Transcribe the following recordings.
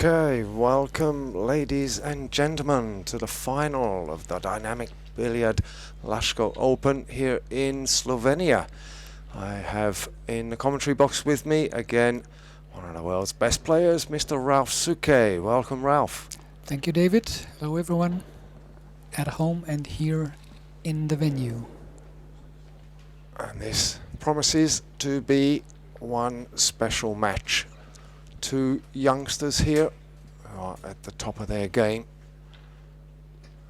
Okay, welcome ladies and gentlemen to the final of the dynamic billiard Lasko Open here in Slovenia. I have in the commentary box with me again one of the world's best players, Mr. Ralph Suke. Welcome, Ralph. Thank you, David. Hello everyone at home and here in the venue. And this promises to be one special match. Two youngsters here are at the top of their game,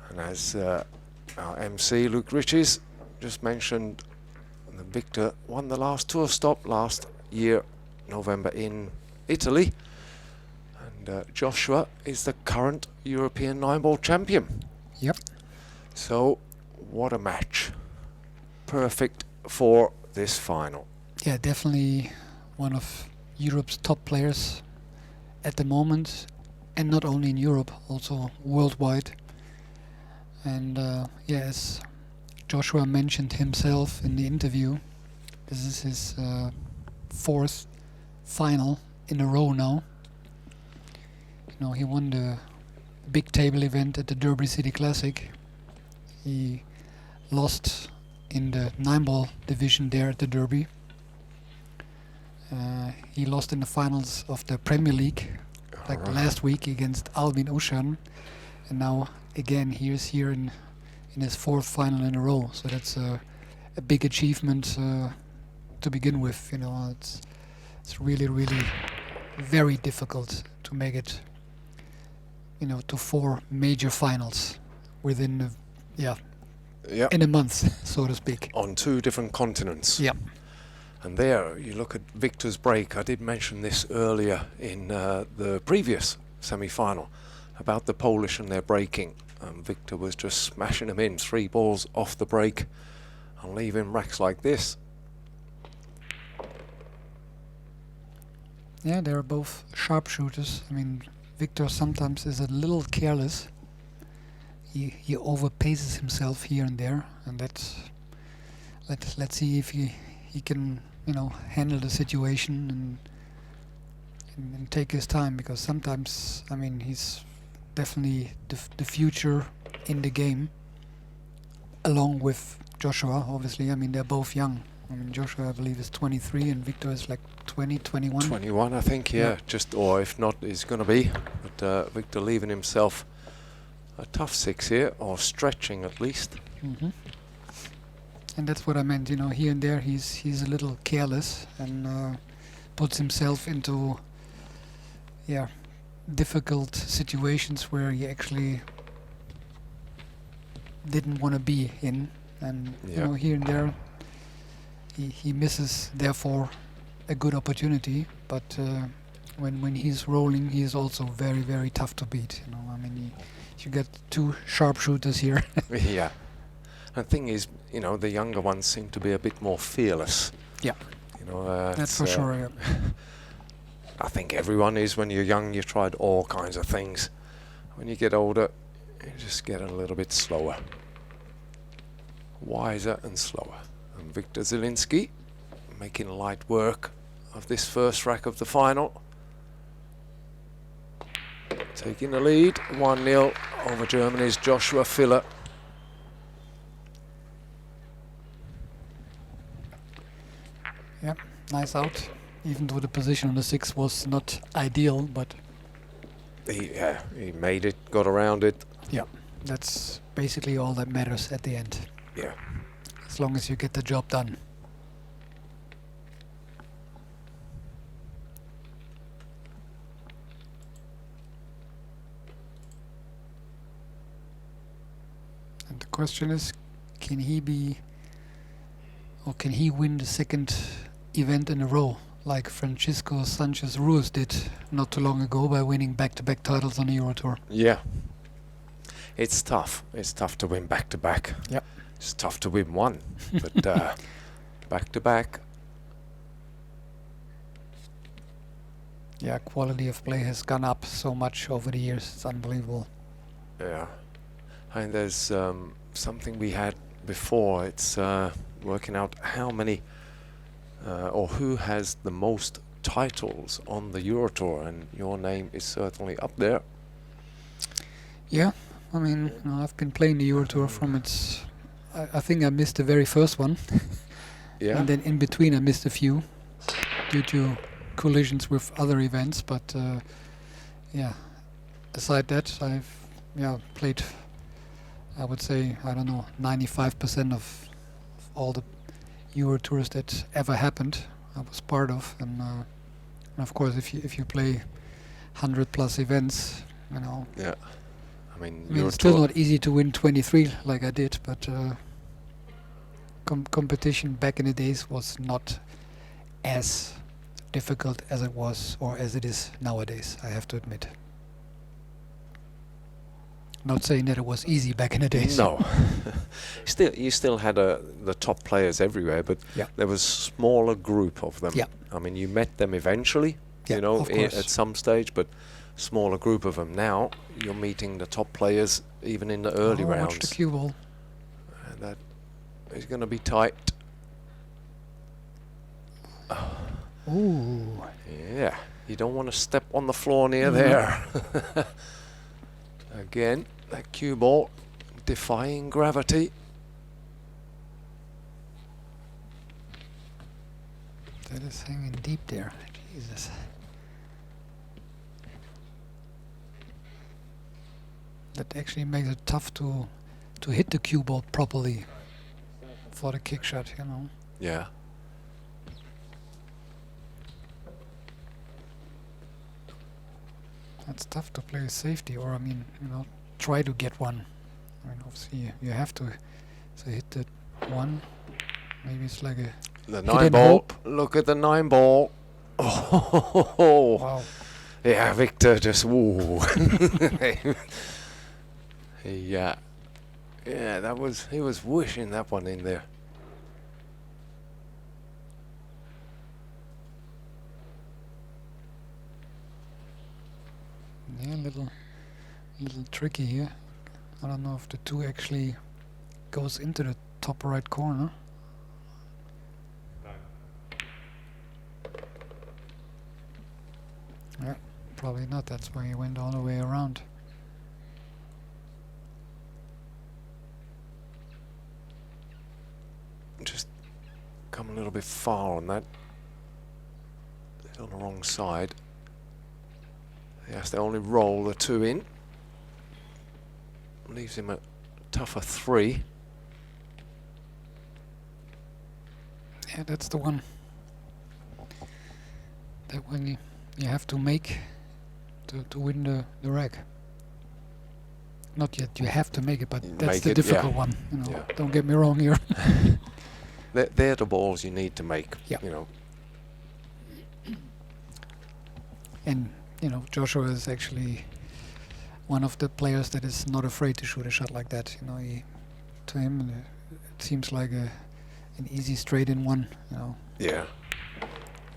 and as our MC Luke Riches just mentioned, Victor won the last tour stop last year November in Italy, and Joshua is the current European 9-ball champion. Yep. So what a match, perfect for this final. Yeah, definitely one of Europe's top players at the moment, and not only in Europe, also worldwide. And yeah, as Joshua mentioned himself in the interview, this is his fourth final in a row now. You know, he won the big table event at the Derby City Classic. He lost in the 9-ball division there at the Derby. He lost in the finals of the Premier League, like last week against Albin Ushan, and now again he is here in his fourth final in a row. So that's a big achievement to begin with. You know, it's really very difficult to make it, you know, to 4 major finals within in a month, so to speak. On 2 different continents. Yeah. And there, you look at Victor's break. I did mention this earlier in the previous semi-final about the Polish and their breaking. Victor was just smashing them in, 3 balls off the break and leaving racks like this. Yeah, they're both sharpshooters. I mean, Victor sometimes is a little careless. He overpaces himself here and there, and let's see if he can, you know, handle the situation and take his time, because sometimes, I mean, he's definitely the future in the game, along with Joshua, obviously. I mean, they're both young. I mean, Joshua, I believe, is 23 and Victor is like 20, 21. 21, I think, yeah. Just, or if not, he's going to be. But Victor leaving himself a tough 6 here, or stretching at least. Mm-hmm. And that's what I meant, you know, here and there he's a little careless and puts himself into difficult situations where he actually didn't want to be in, and you know, here and there he misses therefore a good opportunity. But when he's rolling, he is also very tough to beat. You know, I mean, you get 2 sharpshooters here. Yeah. And the thing is, you know, the younger ones seem to be a bit more fearless. Yeah. You know, that's for sure. Yeah. I think everyone is. When you're young, you tried all kinds of things. When you get older, you just get a little bit slower, wiser and slower. And Victor Zielinski making light work of this first rack of the final, taking the lead 1-0 over Germany's Joshua Filler. Yeah, nice out. Even though the position on the 6 was not ideal, but he made it, got around it. Yeah, that's basically all that matters at the end. Yeah. As long as you get the job done. And the question is, can he win the second event in a row, like Francisco Sanchez Ruiz did not too long ago by winning back-to-back titles on the Eurotour? Yeah. It's tough. It's tough to win back-to-back. Yep. It's tough to win one, but back-to-back. Yeah, quality of play has gone up so much over the years. It's unbelievable. Yeah. And there's something we had before. It's working out how many or who has the most titles on the Eurotour, and your name is certainly up there. Yeah, I mean, I've been playing the Eurotour from its... I think I missed the very first one. Yeah. And then in between I missed a few due to collisions with other events, but yeah, aside that I've played, I would say, I don't know, 95% of all the Eurotours that ever happened I was part of, and of course if you play 100+ events, you know. Yeah. I mean It's still not easy to win 23 like I did, but competition back in the days was not as difficult as it was or as it is nowadays, I have to admit. Not saying that it was easy back in the days. No. You still had the top players everywhere, but Yeah. there was a smaller group of them. Yeah. I mean, you met them eventually, Yeah, you know, of course. at some stage, but smaller group of them. Now you're meeting the top players even in the early rounds. Watch the cue ball. And that is going to be tight. Ooh. Yeah, you don't want to step on the floor near there. Again, that cue ball defying gravity. That is hanging deep there. Jesus. That actually makes it tough to hit the cue ball properly for the kick shot, you know. Yeah. It's tough to play safety, or I mean, you know, try to get one. I mean, obviously you have to. So hit the one. Maybe it's like a The hidden 9 ball. hope. Look at the 9 ball. Oh. Wow. Yeah, Victor just woo. Yeah. Yeah, that was, he was whooshing that one in there. Yeah, little tricky here. I don't know if the 2 actually goes into the top right corner. Yeah, probably not. That's why he went all the way around. Just come a little bit far on that. He's on the wrong side. He has to only roll the 2 in. Leaves him a tougher 3. Yeah, that's the one. That one you have to make to win the rack. Not yet, you have to make it, but that's Make the it, difficult yeah. one. You know, Yeah. don't get me wrong here. They're the balls you need to make, Yeah. you know. And you know, Joshua is actually one of the players that is not afraid to shoot a shot like that. You know, to him it seems like an easy straight in one. You know. Yeah.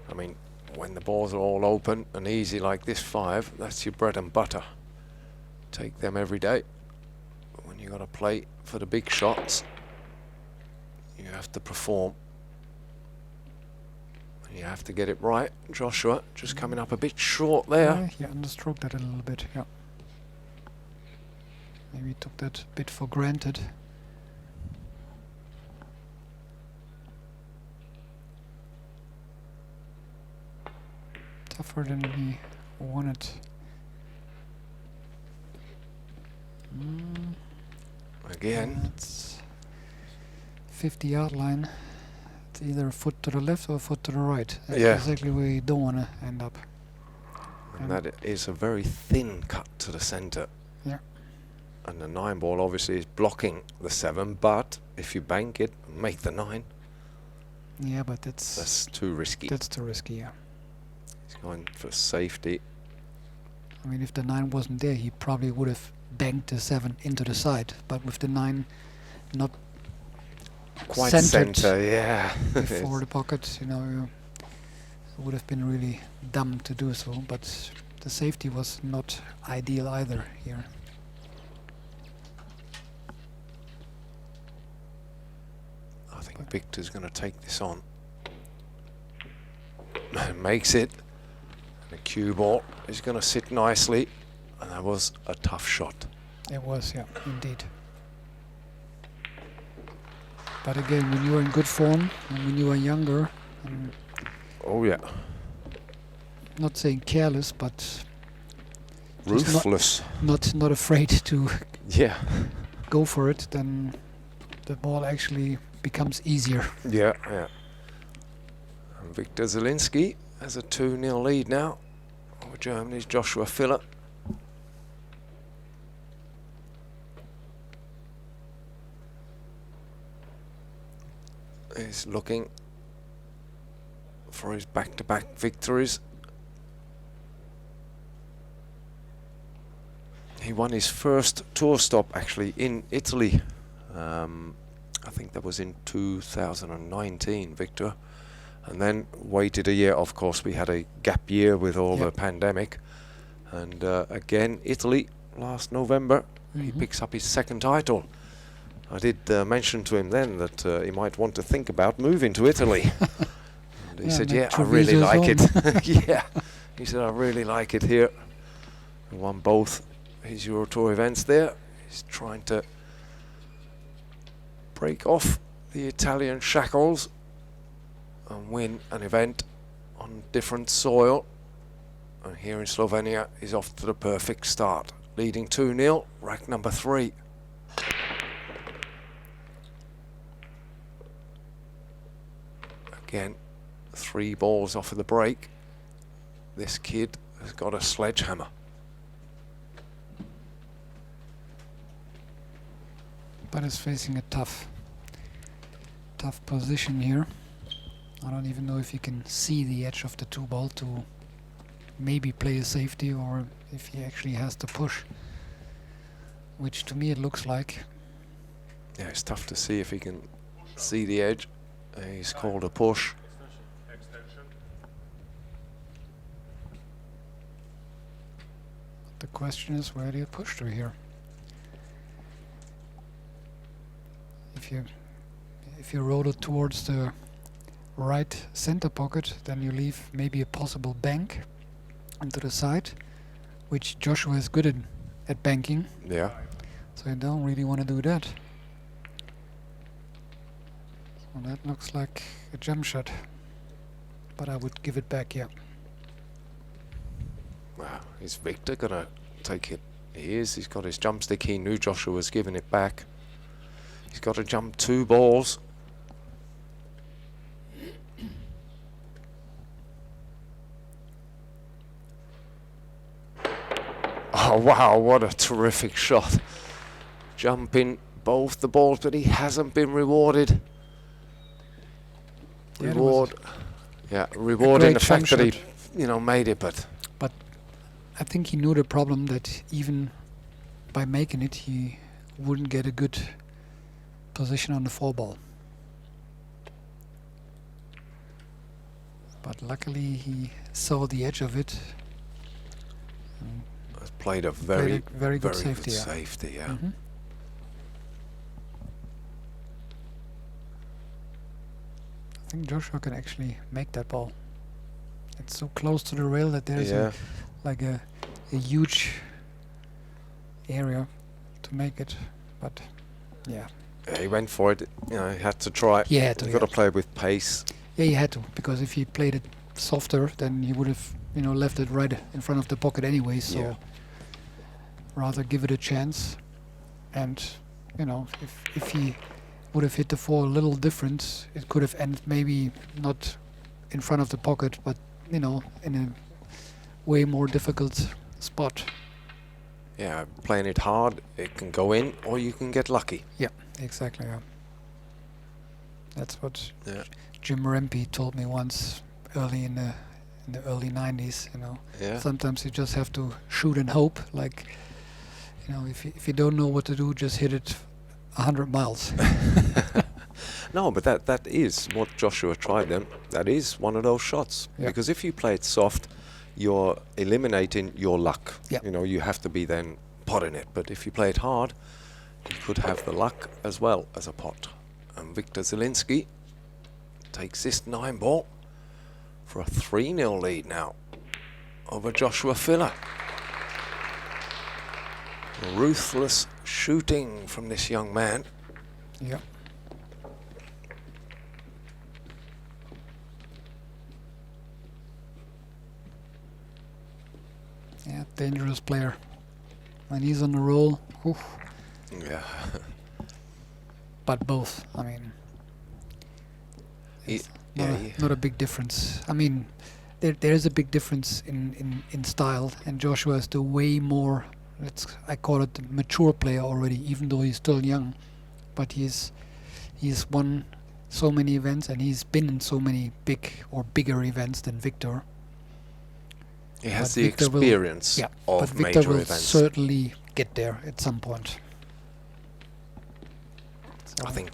I mean, when the balls are all open and easy like this 5, that's your bread and butter. Take them every day. But when you got to play for the big shots, you have to perform. And you have to get it right. Joshua just coming up a bit short there. Yeah, he understroked that a little bit. Yeah. Maybe he took that bit for granted. Tougher than he wanted. Again. It's 50-yard line. It's either a foot to the left or a foot to the right. That's Yeah. exactly where you don't want to end up. And that is a very thin cut to the centre. Yeah. And the 9 ball obviously is blocking the 7, but if you bank it and make the 9, Yeah, but that's too risky. too risky. Yeah. He's going for safety. I mean, if the 9 wasn't there, he probably would have banked the 7 into the side. But with the 9 not Quite centered centre, yeah. before the pocket, you know, it would have been really dumb to do so. But the safety was not ideal either here. I think Victor's going to take this on. Makes it. The cue ball is going to sit nicely, and that was a tough shot. It was, yeah, indeed. But again, when you are in good form and when you are younger, Oh yeah. not saying careless, but just Ruthless. not afraid to Yeah. go for it, then the ball actually becomes easier. Yeah, yeah. And Victor Zielinski has a 2-0 lead now over Germany's Joshua Filler. He's looking for his back-to-back victories. He won his first tour stop actually in Italy. I think that was in 2019, Victor. And then waited a year. Of course, we had a gap year with all the pandemic. And again, Italy last November, he picks up his second title. I did mention to him then that he might want to think about moving to Italy. And he said, yeah, I really like it. Yeah, he said, I really like it here. He won both his Eurotour events there. He's trying to break off the Italian shackles and win an event on different soil. And here in Slovenia, he's off to the perfect start, leading 2-0, rack number 3. Again, 3 balls off of the break. This kid has got a sledgehammer. But is facing a tough position here. I don't even know if you can see the edge of the 2-ball to maybe play a safety, or if he actually has to push, which to me it looks like. Yeah, it's tough to see if he can see the edge. He's called a push. The question is, where do you push to here? If you roll it towards the right center pocket, then you leave maybe a possible bank into the side, which Joshua is good at banking. Yeah. So you don't really want to do that. So that looks like a jump shot, but I would give it back, yeah. Wow, is Victor gonna take it? He is. He's got his jump stick. He knew Joshua was giving it back. He's got to jump 2 balls. Oh wow, what a terrific shot. Jumping both the balls, but he hasn't been rewarded. Yeah, Rewarding the fact that he, made it, but I think he knew the problem, that even by making it, he wouldn't get a good position on the 4-ball. But luckily he saw the edge of it. has played a very good safety. Yeah. Mm-hmm. I think Joshua can actually make that ball. It's so close to the rail that there's a huge area to make it. But yeah. Yeah, he went for it. He had to try. He had to. He got to play with pace. Yeah, he had to, because if he played it softer, then he would have, left it right in front of the pocket anyway. So rather give it a chance. And if he would have hit the 4 a little different, it could have ended maybe not in front of the pocket, but in a way more difficult spot. Yeah, playing it hard, it can go in, or you can get lucky. Yeah, exactly. Yeah. That's what Jim Rempe told me once, early in the early 90s. Yeah. Sometimes you just have to shoot and hope. Like, if you don't know what to do, just hit it 100 miles. No, but that is what Joshua tried then. That is one of those shots. Yeah. Because if you play it soft, you're eliminating your luck. Yeah. You have to be then potting it. But if you play it hard, you could have the luck as well as a pot. And Victor Zielinski takes this 9-ball for a 3-0 lead now. over Joshua Filler. Ruthless shooting from this young man. Yeah. Yeah, dangerous player. When he's on the roll, oof. Yeah. But both, I mean, He- it's yeah, not a big difference. I mean, there is a big difference in style, and Joshua is the way more, I call it the mature player already, even though he's still young. But he's won so many events, and he's been in so many bigger events than Victor. He has But the Victor will- experience Yeah, of but Victor major will events. certainly get there at some point. So I think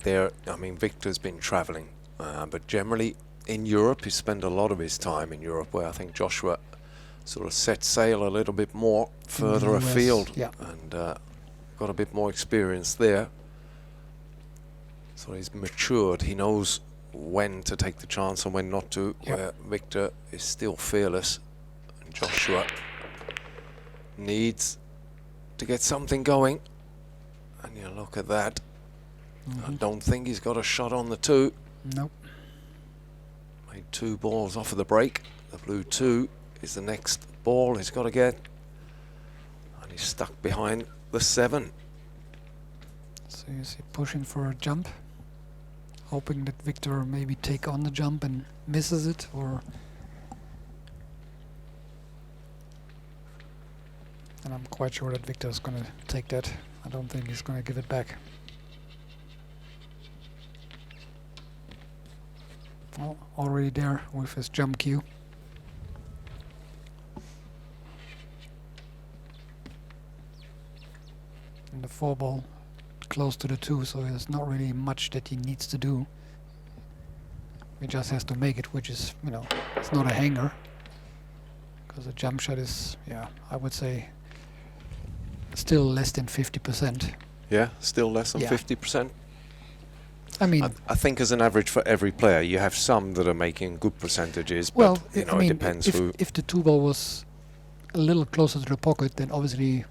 Victor's been travelling, but generally in Europe, he spent a lot of his time in Europe, where I think Joshua sort of set sail a little bit more further US, afield, yeah. and got a bit more experience there. So he's matured. He knows when to take the chance and when not to. Yep. Where Victor is still fearless, and Joshua needs to get something going. And you look at that. I don't think he's got a shot on the 2. Nope. Made 2 balls off of the break. The blue 2 is the next ball he's got to get. And he's stuck behind the 7. So you see pushing for a jump, hoping that Victor maybe take on the jump and misses it, or... And I'm quite sure that Victor's going to take that. I don't think he's going to give it back. Well, already there with his jump cue. And the 4 ball close to the 2, so there's not really much that he needs to do. He just has to make it, which is, it's not a hanger. Because the jump shot is, I would say, still less than 50%. Yeah, still less than Yeah. 50%. I mean, I think as an average for every player, you have some that are making good percentages, well, but it depends who. if the 2 ball was a little closer to the pocket, then obviously,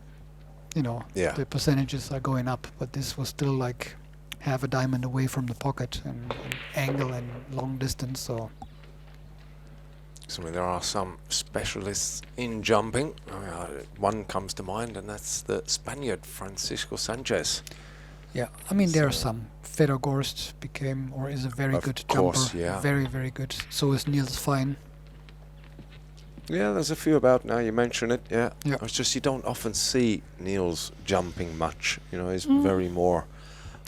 Yeah. the percentages are going up. But this was still like half a diamond away from the pocket, and angle and long distance. So So there are some specialists in jumping. One comes to mind, and that's the Spaniard Francisco Sanchez. yeah, I mean there are So- some. Fedor Gorst became or is a very Of good course, jumper. yeah. Very, very good. So is Niels Fine. Yeah, there's a few about now. You mention it. Yeah. Yeah. It's just you don't often see Niels jumping much. He's very more.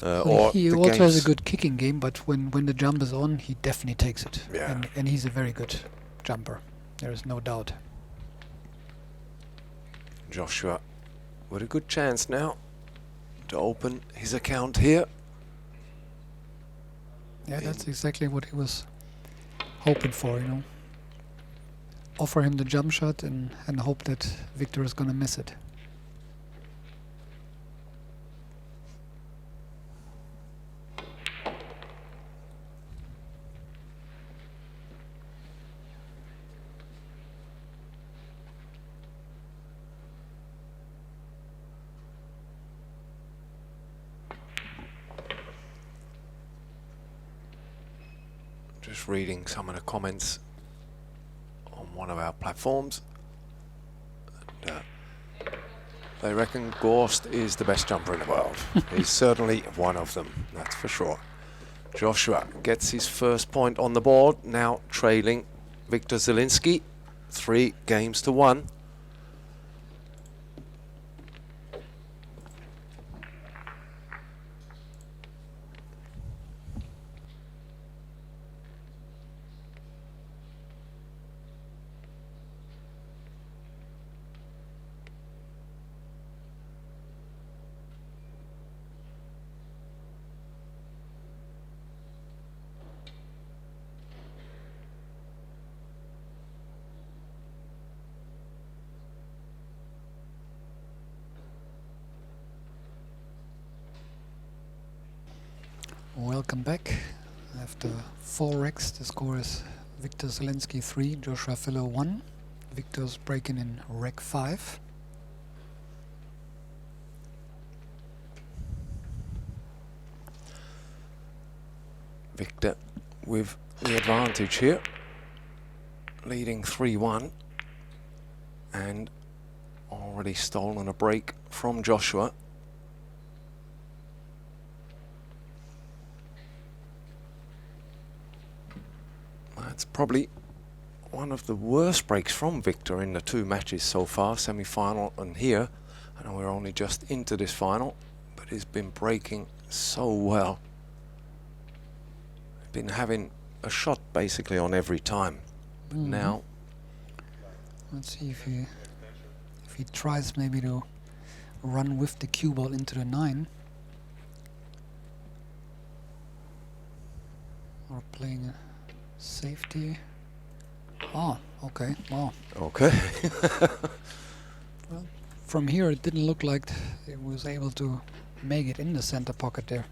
Or He the also has games- a good kicking game, but when the jump is on, he definitely takes it. Yeah. And he's a very good jumper. There is no doubt. Joshua with a good chance now to open his account here. Yeah, that's exactly what he was hoping for, Offer him the jump shot and hope that Victor is going to miss it. Just reading some of the comments on one of our platforms. And, they reckon Gorst is the best jumper in the world. He's certainly one of them, that's for sure. Joshua gets his first point on the board, now trailing Victor Zielinski, 3 games to 1. Welcome back. After 4 wrecks, the score is Victor Zielinski 3, Joshua Filler 1. Victor's breaking in rec 5. Victor with the advantage here, leading 3-1, and already stolen a break from Joshua. That's probably one of the worst breaks from Victor in the 2 matches so far, semi-final and here. I know we're only just into this final, but he's been breaking so well. Been having a shot basically on every time, but now let's see if he tries maybe to run with the cue ball into the 9, or playing a safety. Oh, okay. Wow. okay. Well, from here it didn't look like it was able to make it in the center pocket there.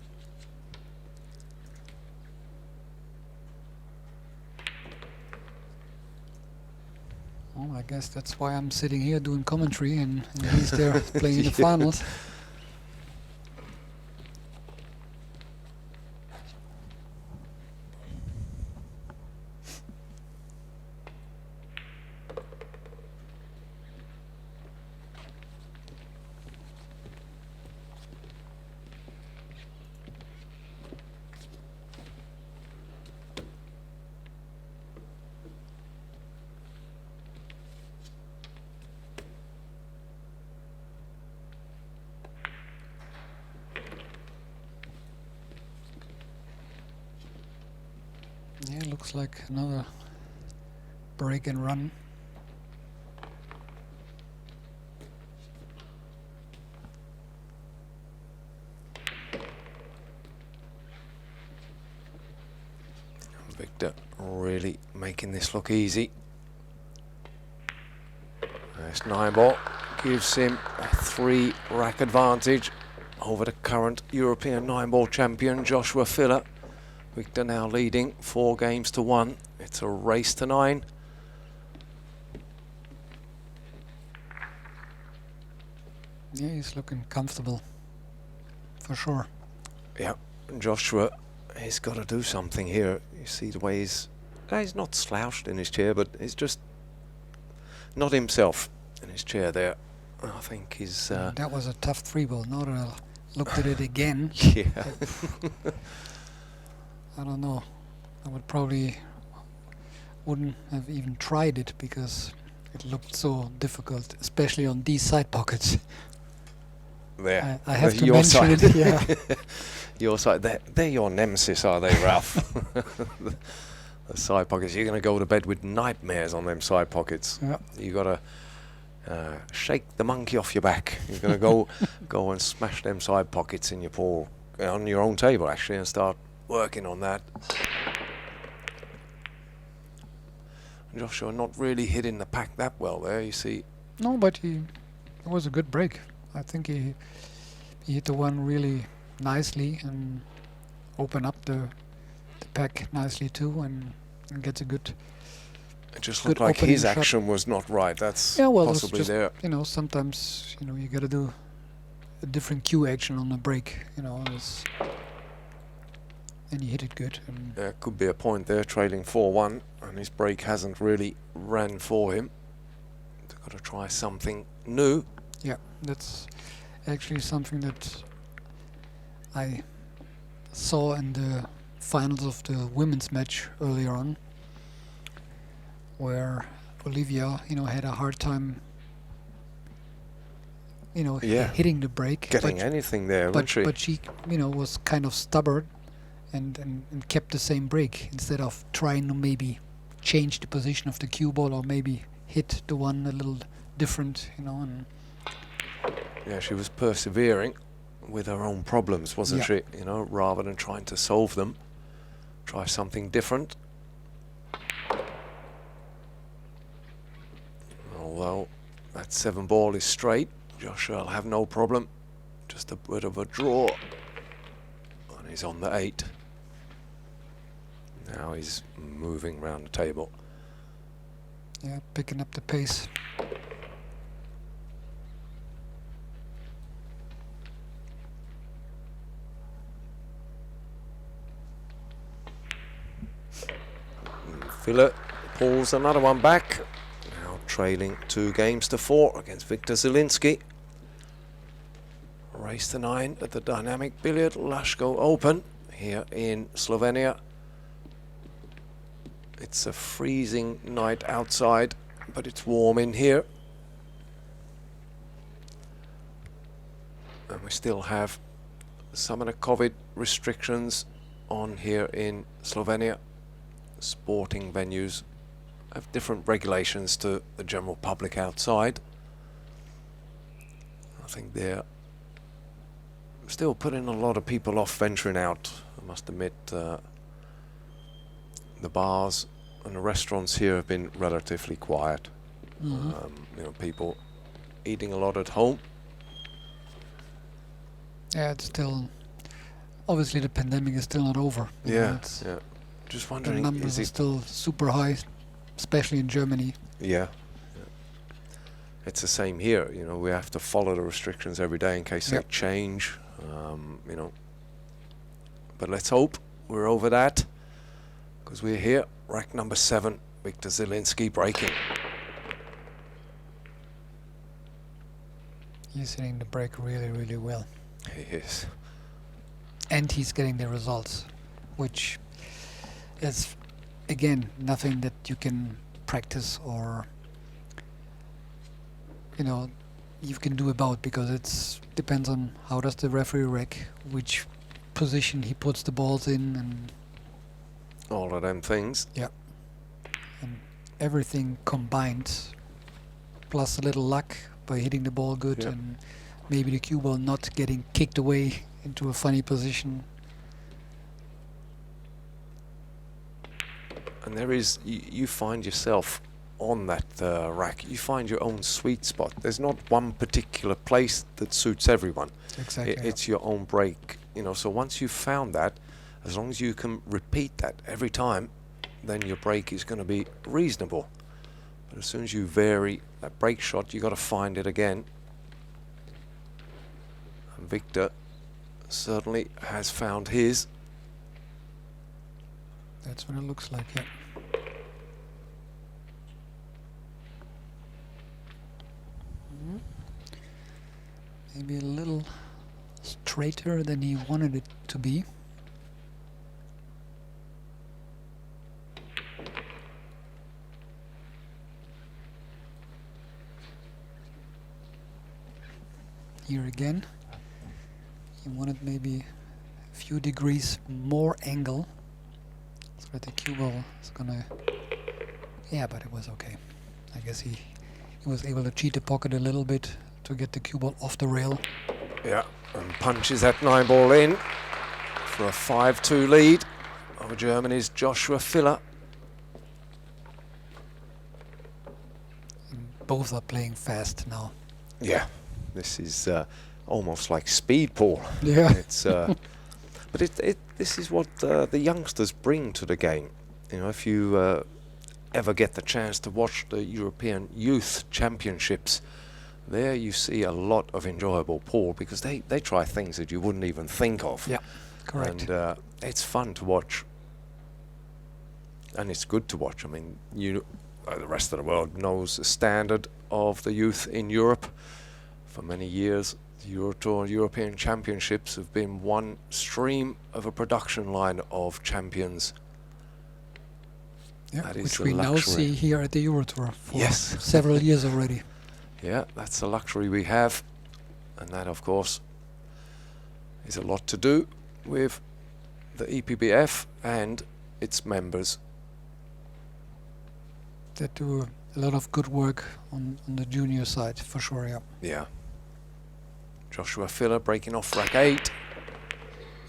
Well, I guess that's why I'm sitting here doing commentary and he's there playing in the finals. Yeah, looks like another break and run. Victor really making this look easy. This 9 ball gives him a 3 rack advantage over the current European 9 ball champion Joshua Filler. Victor now leading 4 games to 1. It's a race to 9. Yeah, he's looking comfortable, for sure. Yeah, Joshua, he's got to do something here. You see the way he's not slouched in his chair, but he's just not himself in his chair there. I think he's... that was a tough 3 ball. Now that I looked at it again, yeah. I don't know. I would probably wouldn't have even tried it because it looked so difficult, especially on these side pockets. There. I have to Your mention side. it. Yeah. Your side. They're your nemesis, are they, Ralph? The side pockets. You're going to go to bed with nightmares on them side pockets. Yeah. You got to shake the monkey off your back. You're going to go and smash them side pockets in your pool on your own table actually, and start working on that. Joshua not really hitting the pack that well there, you see. No, but it was a good break. I think he hit the one really nicely and opened up the pack nicely too, and gets a good. It just good looked like opening his shot. action was not right. That's Yeah, well, it's possibly just, there. you know, sometimes you got to do a different cue action on the break. And he hit it good. And There could be a point there, trailing 4-1, and his break hasn't really ran for him. They've got to try something new. yeah, that's actually something that I saw in the finals of the women's match earlier on, where Olivia, had a hard time, Yeah. hitting the break. Getting anything there, wasn't she? But she, was kind of stubborn and kept the same break instead of trying to maybe change the position of the cue ball or maybe hit the one a little different, and Yeah, she was persevering with her own problems, wasn't Yeah. she? Rather than trying to solve them, try something different. Although that 7 ball is straight, Joshua will have no problem. Just a bit of a draw. And he's on the 8. Now he's moving round the table. Yeah, picking up the pace. Villa pulls another one back. Now trailing 2-4 against Victor Zielinski. Race to 9 at the Dynamic Billiard Lasko Open here in Slovenia. It's a freezing night outside, but it's warm in here. And we still have some of the COVID restrictions on here in Slovenia. Sporting venues have different regulations to the general public outside. I think they're still putting a lot of people off venturing out. I must admit, the bars and the restaurants here have been relatively quiet. You know, people eating a lot at home. Yeah, it's still, obviously the pandemic is still not over. You know, Yeah, it's yeah. Just the wondering, numbers is are it? still super high, especially in Germany. Yeah. It's the same here. You know, we have to follow the restrictions every day in case they Yep. change. You know, but let's hope we're over that, because we're here. Rack number 7, Victor Zielinski breaking. He's hitting the break really, really well. He is. And he's getting the results, which is, again, nothing that you can practice or, you know, you can do about, because it's depends on how does the referee rec, which position he puts the balls in, and All of them things. everything combined, plus a little luck by hitting the ball good, Yep. and maybe the cue ball not getting kicked away into a funny position. And there is, you find yourself on that rack. You find your own sweet spot. There's not one particular place that suits everyone. Exactly. It's your own break. You know, so once you've found that, as long as you can repeat that every time, then your break is going to be reasonable. But as soon as you vary that break shot, you got to find it again. And Victor certainly has found his. That's what it looks like, yeah. Maybe a little straighter than he wanted it to be. Here again, he wanted maybe a few degrees more angle, so that the cue ball is gonna, yeah, but it was okay. I guess he was able to cheat the pocket a little bit to get the cue ball off the rail. Yeah, and punches that 9-ball in for a 5-2 lead over Germany's Joshua Filler. And both are playing fast now. Yeah, this is almost like speed, Paul. Yeah. It's, but this is what the youngsters bring to the game. You know, if you ever get the chance to watch the European Youth Championships, there you see a lot of enjoyable pool, because they try things that you wouldn't even think of. Yeah, correct. And it's fun to watch. And it's good to watch. I mean, the rest of the world knows the standard of the youth in Europe. For many years, the Eurotour European Championships have been one stream of a production line of champions. Yeah, that is which a we now luxury. see here at the Eurotour for Yes. several years already. Yeah, that's a luxury we have. And that, of course, is a lot to do with the EPBF and its members. That do a lot of good work on the junior side, for sure, yeah. Yeah. Joshua Filler breaking off rack 8.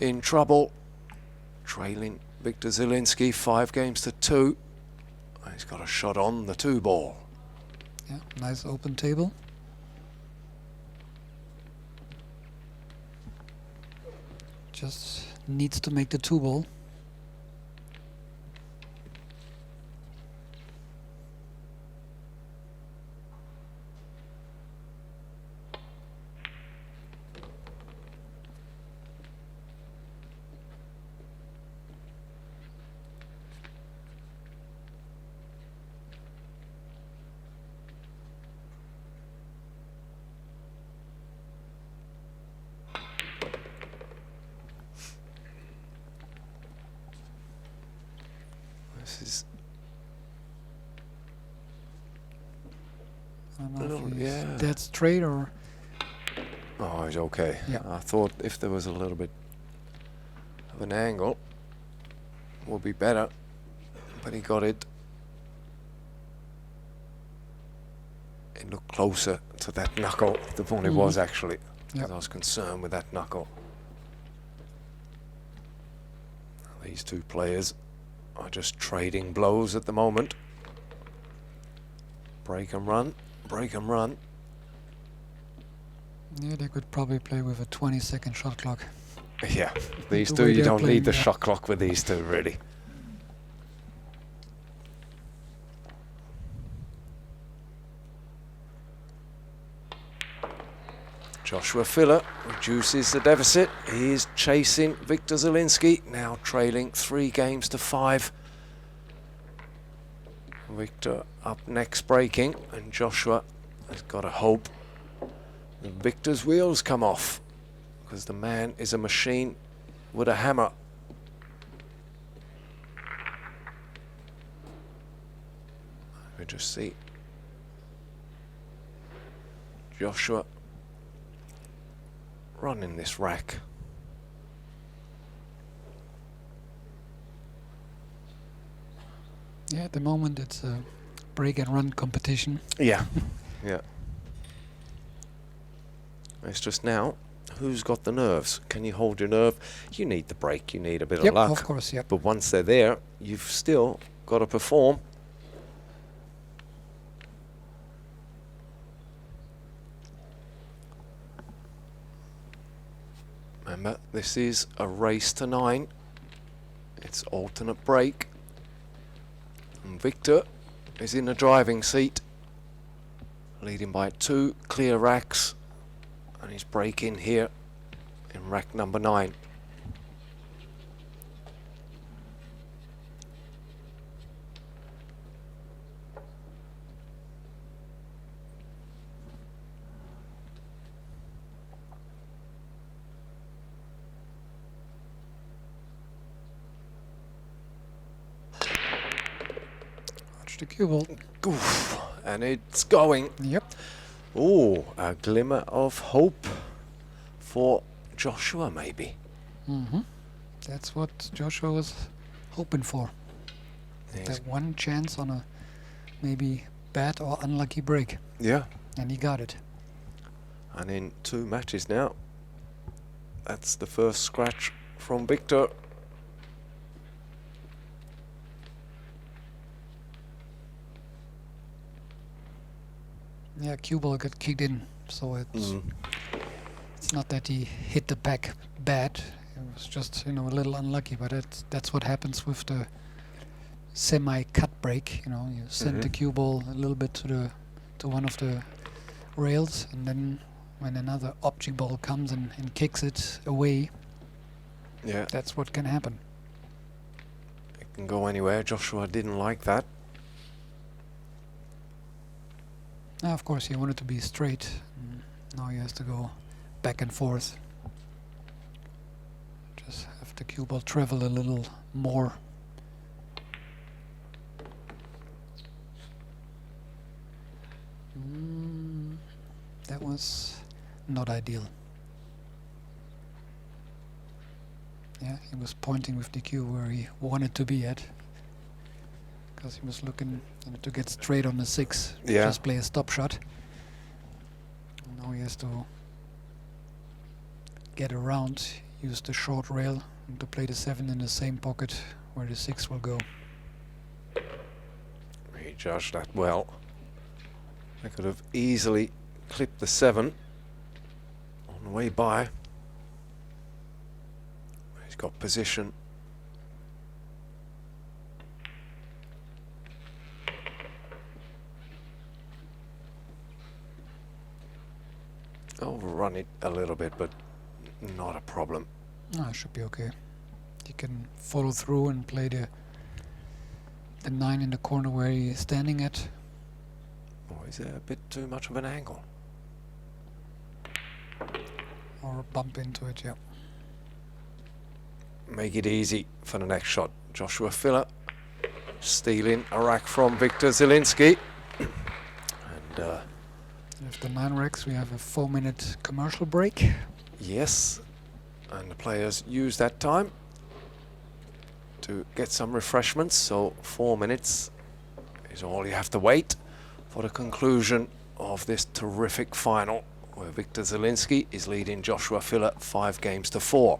In trouble. Trailing Victor Zielinski 5-2. And he's got a shot on the 2-ball. Yeah, nice open table. Just needs to make the 2-ball. This is I don't know little- if he's yeah. dead straight or... oh, he's okay. Yeah. I thought if there was a little bit of an angle, would be better, but he got it. It looked closer to that knuckle than what it was actually, because Yep. I was concerned with that knuckle. These two players are just trading blows at the moment. Break and run, break and run. Yeah, they could probably play with a 20-second shot clock. Yeah, these The two, way you they're don't playing, need the yeah. shot clock with these two, really. Joshua Filler reduces the deficit. He is chasing Victor Zielinski, now trailing 3-5. Victor up next breaking, and Joshua has got to hope that Victor's wheels come off, because the man is a machine with a hammer. We just see Joshua running this rack. Yeah, at the moment it's a break and run competition. Yeah, yeah. It's just now, who's got the nerves? Can you hold your nerve? You need the break, you need a bit Yep, of luck. of course, yep. But once they're there, you've still got to perform. Remember, this is a race to 9. It's alternate break. And Victor is in the driving seat, leading by 2 clear racks. And he's breaking here in rack number 9. Watch the cue ball. Oof, and it's going. Yep. Oh, a glimmer of hope for Joshua, maybe. That's what Joshua was hoping for. He's- That one chance on a maybe bad or unlucky break. yeah, And he got it. and in 2 matches now, that's the first scratch from Victor. Yeah, cue ball got kicked in, so it's not that he hit the pack bad. It was just, you know, a little unlucky, but that's what happens with the semi-cut break. You know, you send the cue ball a little bit to one of the rails, and then when another object ball comes and kicks it away, Yeah, that's what can happen. it can go anywhere. Joshua didn't like that. Now, of course, he wanted to be straight. Now he has to go back and forth. Just have the cue ball travel a little more. That was not ideal. Yeah, he was pointing with the cue where he wanted to be at, because he was looking, you know, to get straight on the 6. Yeah. Just play a stop shot. And now he has to get around, use the short rail, and to play the 7 in the same pocket where the 6 will go. He judged that well. I could have easily clipped the 7 on the way by. He's got position. Overrun it a little bit, but not a problem. No, it should be okay. He can follow through and play the 9 in the corner where he is standing at. Oh, is there a bit too much of an angle? Or bump into it, yeah. Make it easy for the next shot. Joshua Filler stealing a rack from Victor Zielinski. And after 9 racks, we have a 4-minute commercial break. yes, and the players use that time to get some refreshments. So 4 minutes is all you have to wait for the conclusion of this terrific final, where Victor Zielinski is leading Joshua Filler 5-4.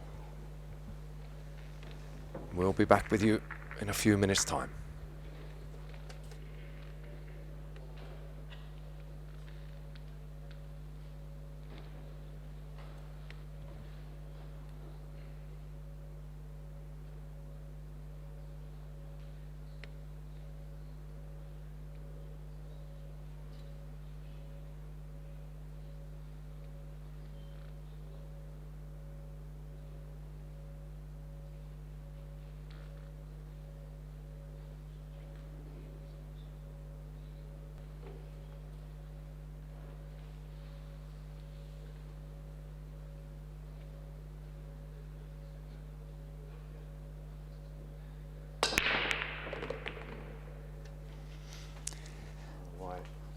We'll be back with you in a few minutes' time.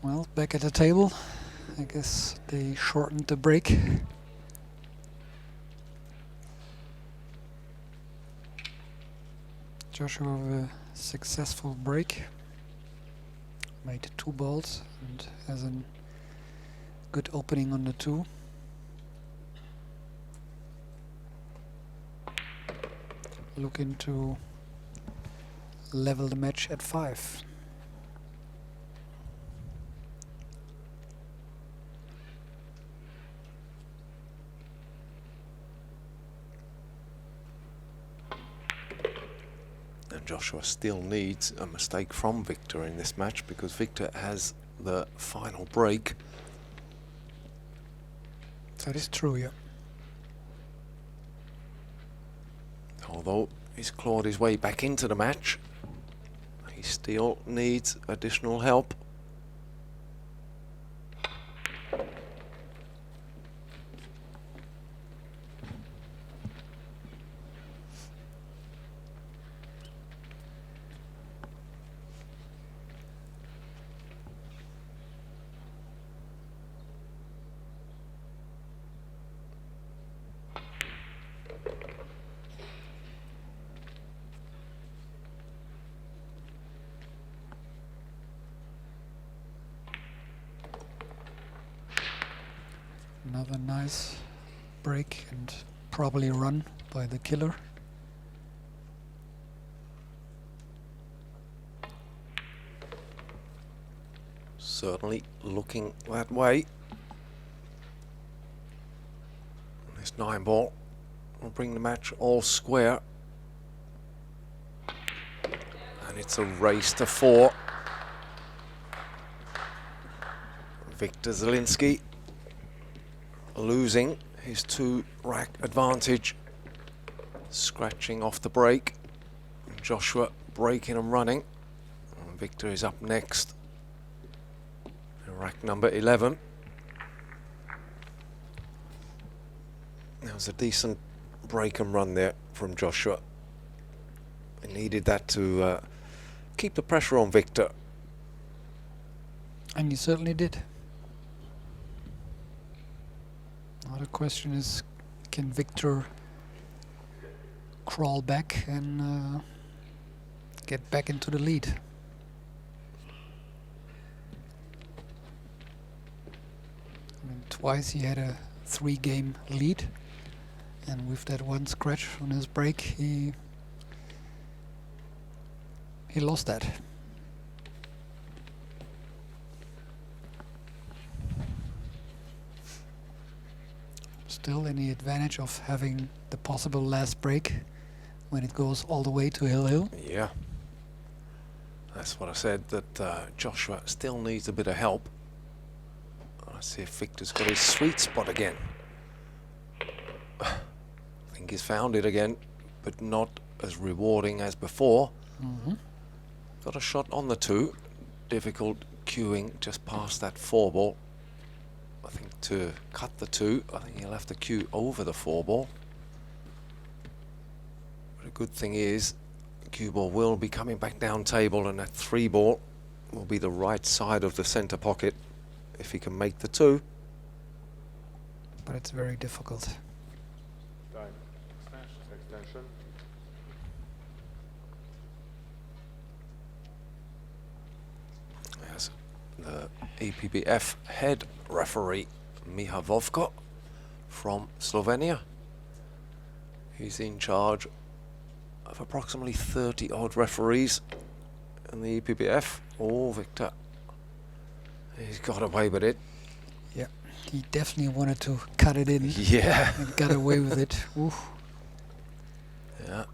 Well, back at the table. I guess they shortened the break. Joshua with a successful break. Made 2 balls and has a good opening on the 2. Looking to level the match at 5. And Joshua still needs a mistake from Victor in this match, because Victor has the final break. That is true, yeah. Although he's clawed his way back into the match, he still needs additional help. Another nice break and probably run by the killer. Certainly looking that way. This 9 ball will bring the match all square. And it's a race to 4. Victor Zielinski losing his 2-rack advantage, scratching off the break. And Joshua breaking and running. And Victor is up next. Rack number 11. That was a decent break and run there from Joshua. He needed that to keep the pressure on Victor. And he certainly did. Now the question is, can Victor crawl back and get back into the lead? I mean, twice he had a 3-game lead, and with that 1 scratch on his break, he lost that. Still any advantage of having the possible last break when it goes all the way to hill. Yeah. That's what I said, that Joshua still needs a bit of help. Let's see if Victor's got his sweet spot again. I think he's found it again, but not as rewarding as before. Got a shot on the 2. Difficult cueing just past that 4 ball. I think to cut the 2, I think he'll have to cue over the 4 ball. But a good thing is, cue ball will be coming back down table, and that 3 ball will be the right side of the centre pocket if he can make the 2. But it's very difficult. Time. Extension. Yes, the EPBF head referee Miha Vovko from Slovenia. He's in charge of approximately 30 odd referees in the EPBF. Oh, Victor, he's got away with it. Yeah, he definitely wanted to cut it in. Yeah. And got away with it. Oof. Yeah,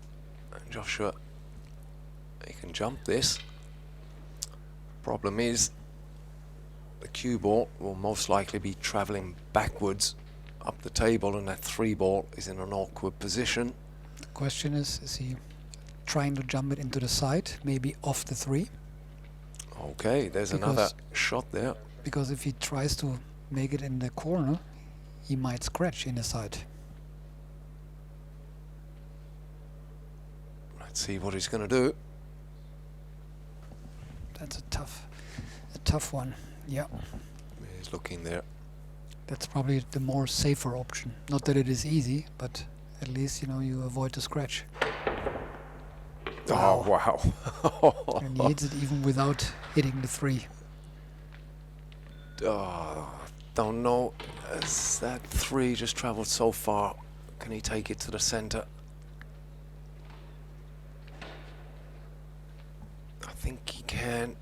and Joshua, he can jump this. Problem is, the cue ball will most likely be travelling backwards up the table, and that 3 ball is in an awkward position. The question is he trying to jump it into the side, maybe off the 3? Okay, there's another shot there. Because if he tries to make it in the corner, he might scratch in the side. Let's see what he's going to do. That's a tough one. Yeah. He's looking there. That's probably the more safer option. Not that it is easy, but at least, you know, you avoid the scratch. Oh, wow. And he hits it even without hitting the 3. Don't know. As that 3 just travelled so far, can he take it to the centre? I think he can.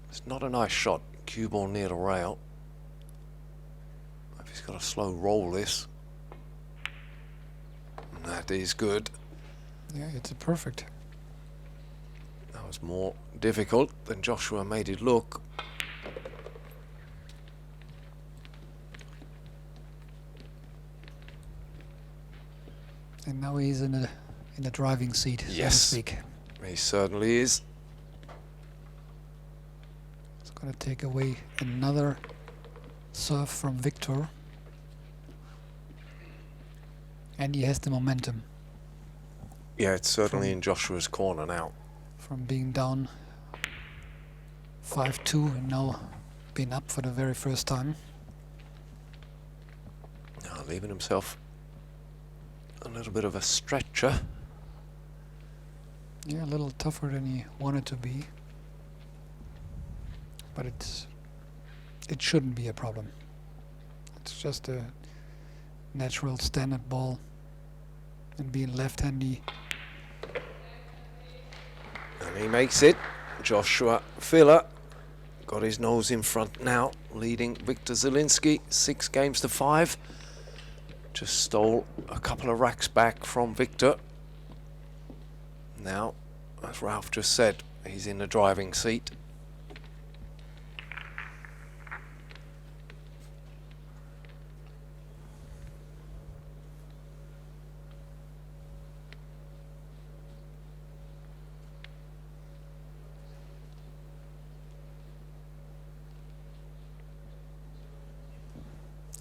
It's not a nice shot. Cue ball near the rail. If he's got to slow roll this. That is good. Yeah, it's a perfect. That was more difficult than Joshua made it look. And now he's in the driving seat, Yes. so to speak. He certainly is. It's going to take away another serve from Victor. And he has the momentum Yeah, it's certainly in Joshua's corner now. from being down 5-2 and now being up for the very first time. Now leaving himself a little bit of a stretcher. Yeah, a little tougher than he wanted to be. But it shouldn't be a problem. It's just a natural standard ball. And being left-handy. And he makes it. Joshua Filler got his nose in front now, leading Victor Zielinski 6-5. Just stole a couple of racks back from Victor. Now, as Ralph just said, he's in the driving seat.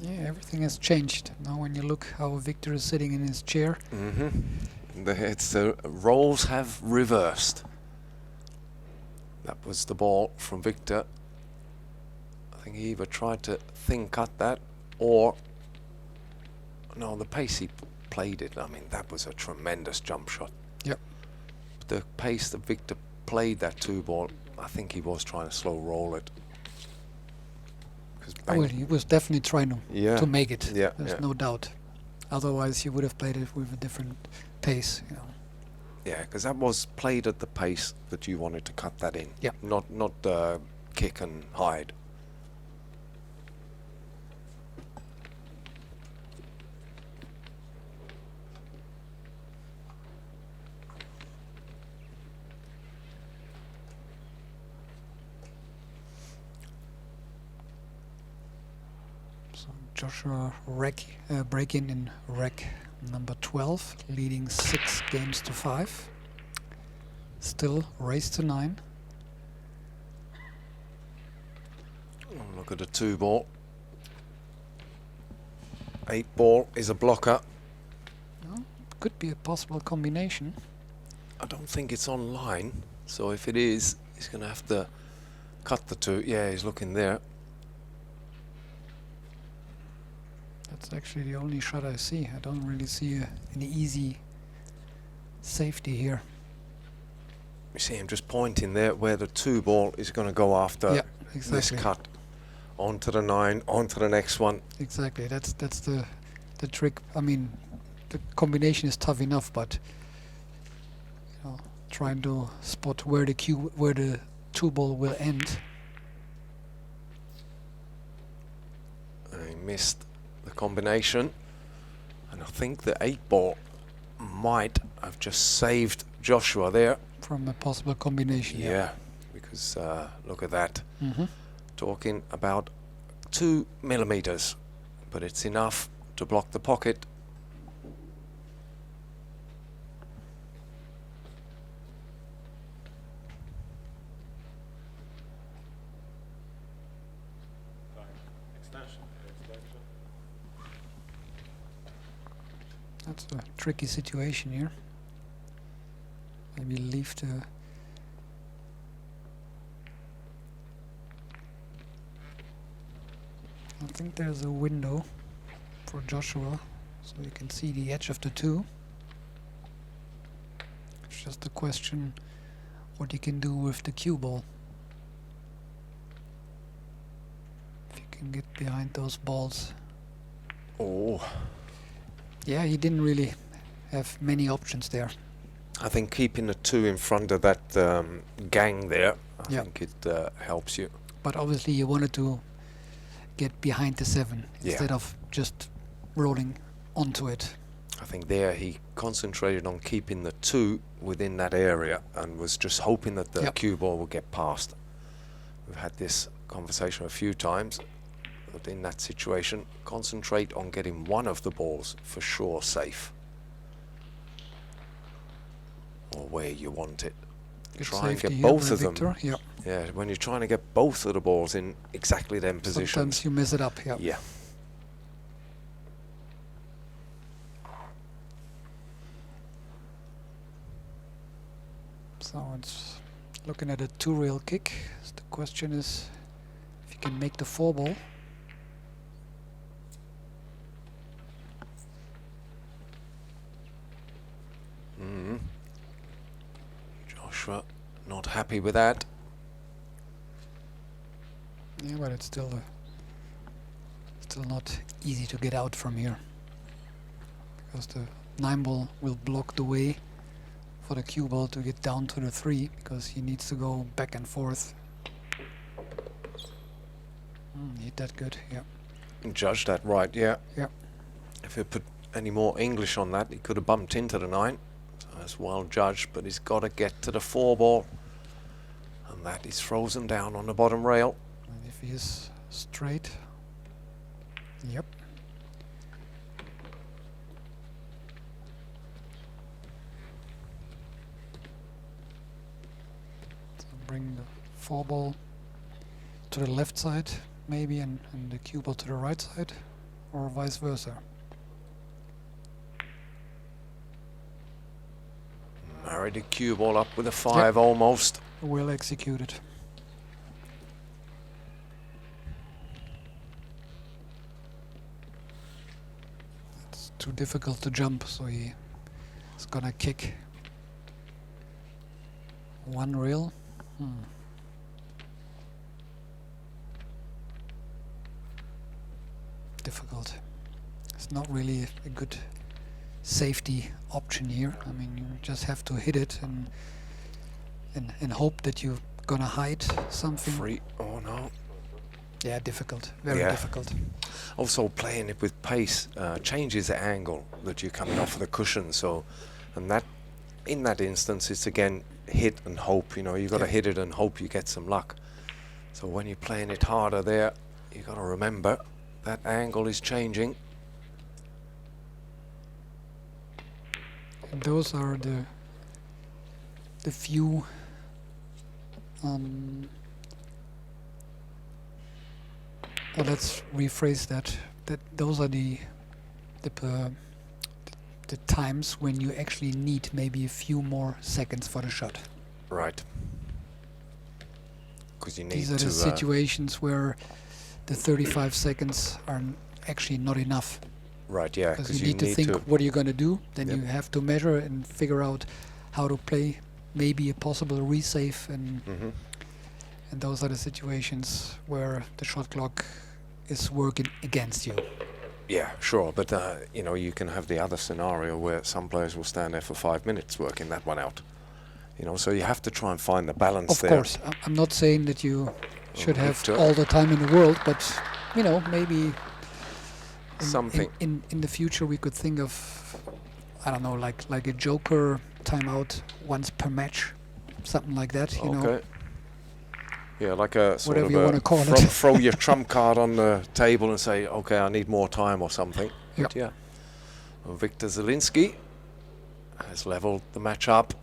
Yeah, everything has changed. Now when you look how Victor is sitting in his chair. The roles have reversed. That was the ball from Victor. I think he either tried to thin cut that or... No, the pace he played it, I mean, that was a tremendous jump shot. Yep. The pace that Victor played that 2 ball, I think he was trying to slow roll it. Well, he was definitely trying to make it. Yeah, There's no doubt. Otherwise, he would have played it with a different pace. You know. Yeah, because that was played at the pace that you wanted to cut that in. Yeah. Not kick and hide. Joshua break-in in rack number 12, leading 6-5. Still race to 9. Oh, look at the 2 ball. 8 ball is a blocker. No, could be a possible combination. I don't think it's online, so if it is, he's going to have to cut the two. Yeah, he's looking there. That's actually the only shot I see. I don't really see any easy safety here. You see him just pointing there where the 2 ball is going to go after Yeah, this exactly. cut. Onto the 9, onto the next one. Exactly. That's the trick. I mean, the combination is tough enough, but you know, trying to spot where the 2 ball will end. And he missed the combination, and I think the 8 ball might have just saved Joshua there. From a possible combination. Yeah, because look at that. Mm-hmm. Talking about 2 millimeters, but it's enough to block the pocket. Time. Extension. Extension. That's a tricky situation here. Maybe leave the I think there's a window for Joshua, so you can see the edge of the 2. It's just a question what you can do with the cue ball. If you can get behind those balls. Oh, Yeah, he didn't really have many options there. I think keeping the 2 in front of that gang there, I Yeah. think it helps you. But obviously you wanted to get behind the 7 Yeah. instead of just rolling onto it. I think there he concentrated on keeping the 2 within that area and was just hoping that the Yep. cue ball would get past. We've had this conversation a few times, but in that situation, concentrate on getting one of the balls for sure safe. Or where you want it. Good Try and safety get here both by of them. Victor. Yeah. Yeah, when you're trying to get both of the balls in exactly them positions. Sometimes you mess it up. Yeah. Yeah. So it's looking at a 2-rail kick. So the question is if you can make the 4 ball. Joshua not happy with that. Yeah, but it's still not easy to get out from here, because the 9 ball will block the way for the cue ball to get down to the 3, because he needs to go back and forth. Hit that good. Yeah. Judged that right, yeah. Yeah. If he put any more English on that, he could have bumped into the 9. So that's well judged, but he's got to get to the 4 ball. And that is frozen down on the bottom rail. And if he is straight. Yep. So bring the 4 ball to the left side, maybe, and the cue ball to the right side, or vice versa. Married the cue ball up with a 5 almost. Well executed. It's too difficult to jump, so he is gonna kick 1 rail. Difficult. It's not really a good safety option here. I mean, you just have to hit it and hope that you're gonna hide something. Free. Oh no. Yeah, difficult. Very Yeah. difficult. Also playing it with pace changes the angle that you're coming off of the cushion. So, and that in that instance, it's again hit and hope. You know, you got to Yeah. hit it and hope you get some luck. So when you're playing it harder there, you got to remember that angle is changing. And those are the few well, let's rephrase that. That those are the the times when you actually need maybe a few more seconds for the shot. Right. Because you need These are to... the situations where the 35 seconds are actually not enough. right, yeah. Because you need to think what you're going to do. Then Yep. you have to measure and figure out how to play, maybe a possible resave, and Mhm. and those are the situations where the shot clock is working against you. Yeah, sure, but you know, you can have the other scenario where some players will stand there for 5 minutes working that one out. You know, so you have to try and find the balance Of there. course, I'm not saying that you should have Victor. all the time in the world, but you know, maybe Something. in the future we could think of, I don't know, like a joker timeout once per match, something like that. You know. Okay. Yeah, like a sort Whatever of you a wanna call it. throw your trump card on the table and say, okay, I need more time or something. But yeah. Well, Victor Zielinski has leveled the match up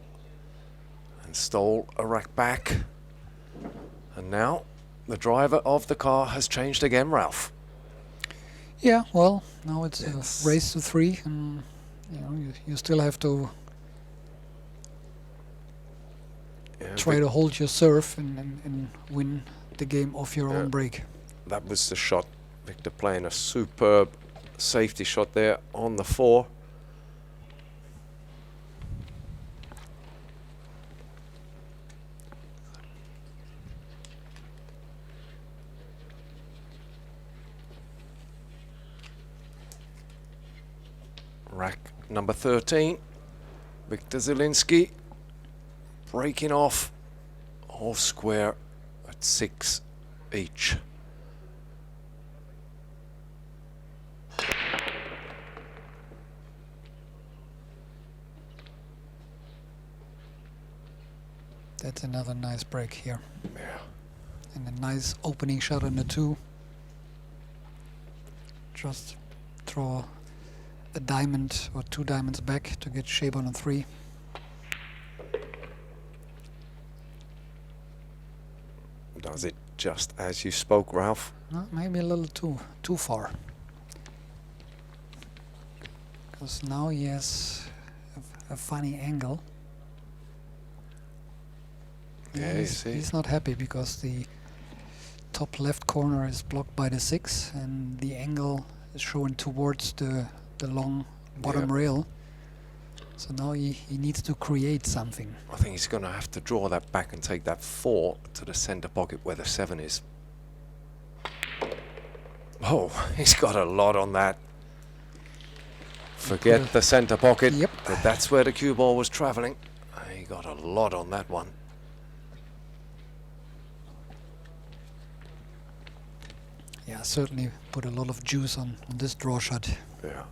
and stole a rack back. And now the driver of the car has changed again, Ralph. Yeah, well, now it's Yes. a race to 3, and you know you still have to Yeah, try to hold your serve and win the game off your own break. that was the shot. Victor playing a superb safety shot there on the 4. Rack number 13. Victor Zielinski breaking off square at 6 each. That's another nice break here. Yeah. And a nice opening shot on the 2. Just draw a diamond or 2 diamonds back to get shape on a 3. Does it just as you spoke, Ralph? Maybe a little too far. Because now he has a funny angle. Yeah, you see. He's not happy because the top left corner is blocked by the 6 and the angle is showing towards the long bottom Yep. rail. So now he needs to create something. I think he's going to have to draw that back and take that 4 to the center pocket where the 7 is. Oh, he's got a lot on that. Forget the center pocket. Yep. But that's where the cue ball was traveling. He got a lot on that one. Yeah, certainly put a lot of juice on this draw shot. Yeah.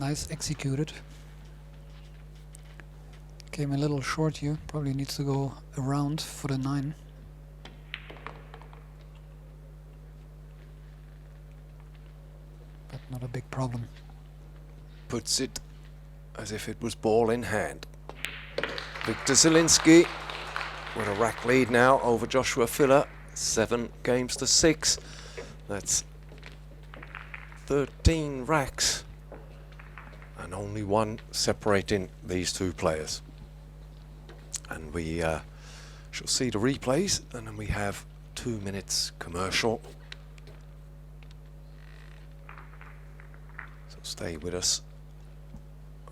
Nice executed. Came a little short here. Probably needs to go around for the 9. But not a big problem. Puts it as if it was ball in hand. Victor Zielinski with a rack lead now over Joshua Filler. 7 games to 6. That's 13 racks. And only 1 separating these 2 players. And we shall see the replays, and then we have 2 minutes commercial. So stay with us,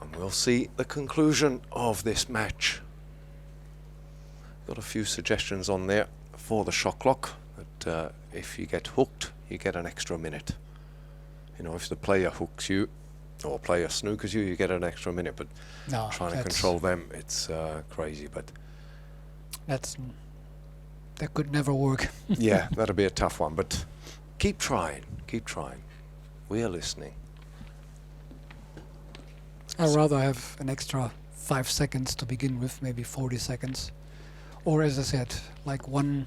and we'll see the conclusion of this match. Got a few suggestions on there for the shot clock, that if you get hooked, you get an extra minute. You know, if the player hooks you, or player snookers you, you get an extra minute, but No, trying to that's- control them, it's crazy. But that could never work. yeah, that'll be a tough one, but keep trying, we are listening. I'd rather have an extra 5 seconds to begin with, maybe 40 seconds, Or as I said, like one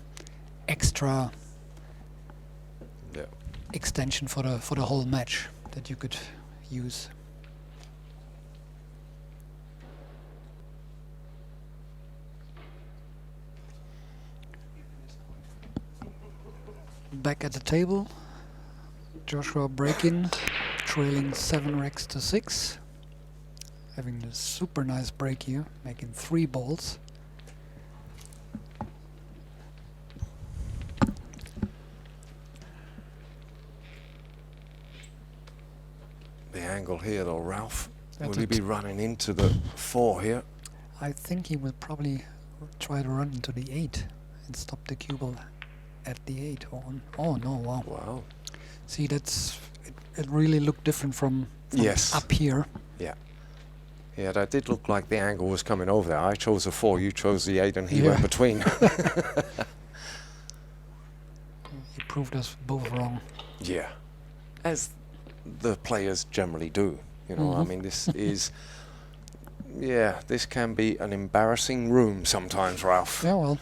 extra Yeah. extension for the whole match that you could use. Back at the table, Joshua breaking, trailing 7 racks to 6, having a super nice break here, making 3 balls. The angle here though, Ralph. That's Will he it. be running into the 4 here? I think he will probably try to run into the 8 and stop the cue ball at the 8. Oh no, wow. Wow. See, that's it really looked different from Yes. up here. Yeah, that did look like the angle was coming over there. I chose a 4, you chose the 8, and he Yeah. went between. He proved us both wrong. Yeah. As the players generally do. You know, I Mhm. mean, this is... Yeah, this can be an embarrassing room sometimes, Ralph. Yeah, well.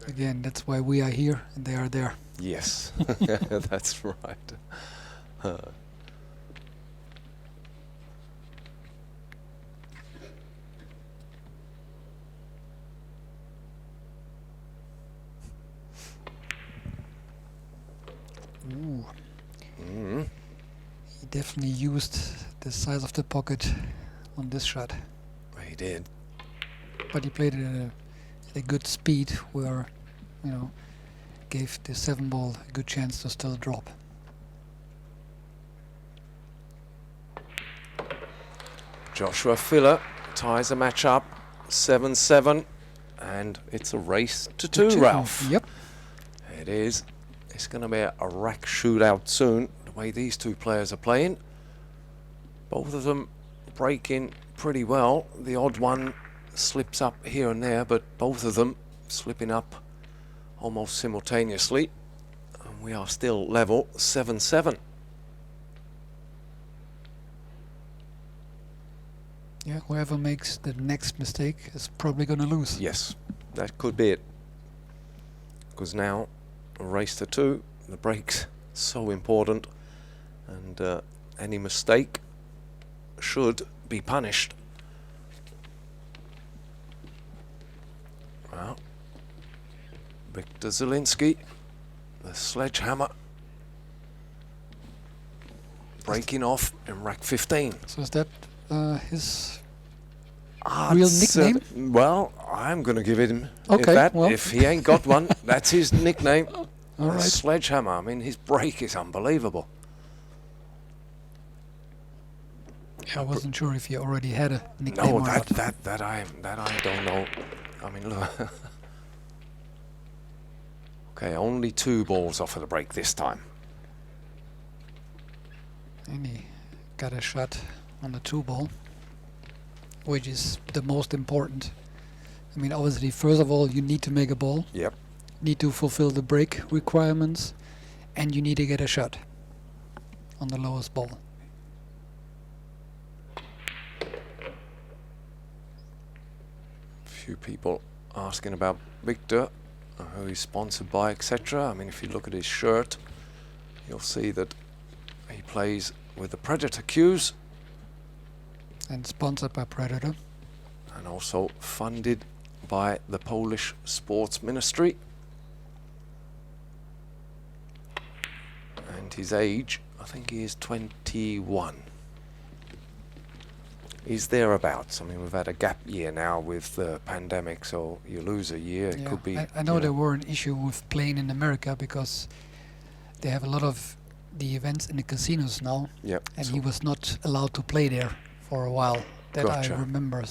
Again, that's why we are here and they are there. Yes, that's right. Ooh, Mm. he definitely used the size of the pocket on this shot. He did. But he played it at a good speed where, you know, gave the 7 ball a good chance to still drop. Joshua Filler ties the match up 7-7, and it's a race to 2, Ralph. Yep. It is. It's going to be a rack shootout soon, the way these two players are playing. Both of them breaking pretty well. The odd one slips up here and there, but both of them slipping up almost simultaneously. And we are still level 7-7. Yeah, whoever makes the next mistake is probably going to lose. Yes, that could be it. Because now, a race to 2, the break's so important, and any mistake should be punished. Well, Victor Zielinski, the sledgehammer, breaking off in rack 15. So is that his I'd real say- nickname? Well, I'm going to give it him. Okay, well. If he ain't got one, that's his nickname. All right. Sledgehammer. I mean, his break is unbelievable. I wasn't sure if he already had a nickname No, or not. that I don't know. I mean, look. Okay, only 2 balls off of the break this time. And he got a shot on the 2 ball, which is the most important. I mean, obviously, first of all, you need to make a ball, Yep. need to fulfill the break requirements, and you need to get a shot on the lowest ball. Few people asking about Victor, who he's sponsored by, etc. I mean, if you look at his shirt, you'll see that he plays with the Predator cues, And sponsored by Predator. and also funded by the Polish Sports Ministry. And his age, I think he is 21. He's thereabouts. I mean, we've had a gap year now with the pandemic, so you lose a year. It Yeah, could be. I know you there were an issue with playing in America because they have a lot of the events in the casinos now, Yep. and so- he was not allowed to play there for a while. That Gotcha. I remember.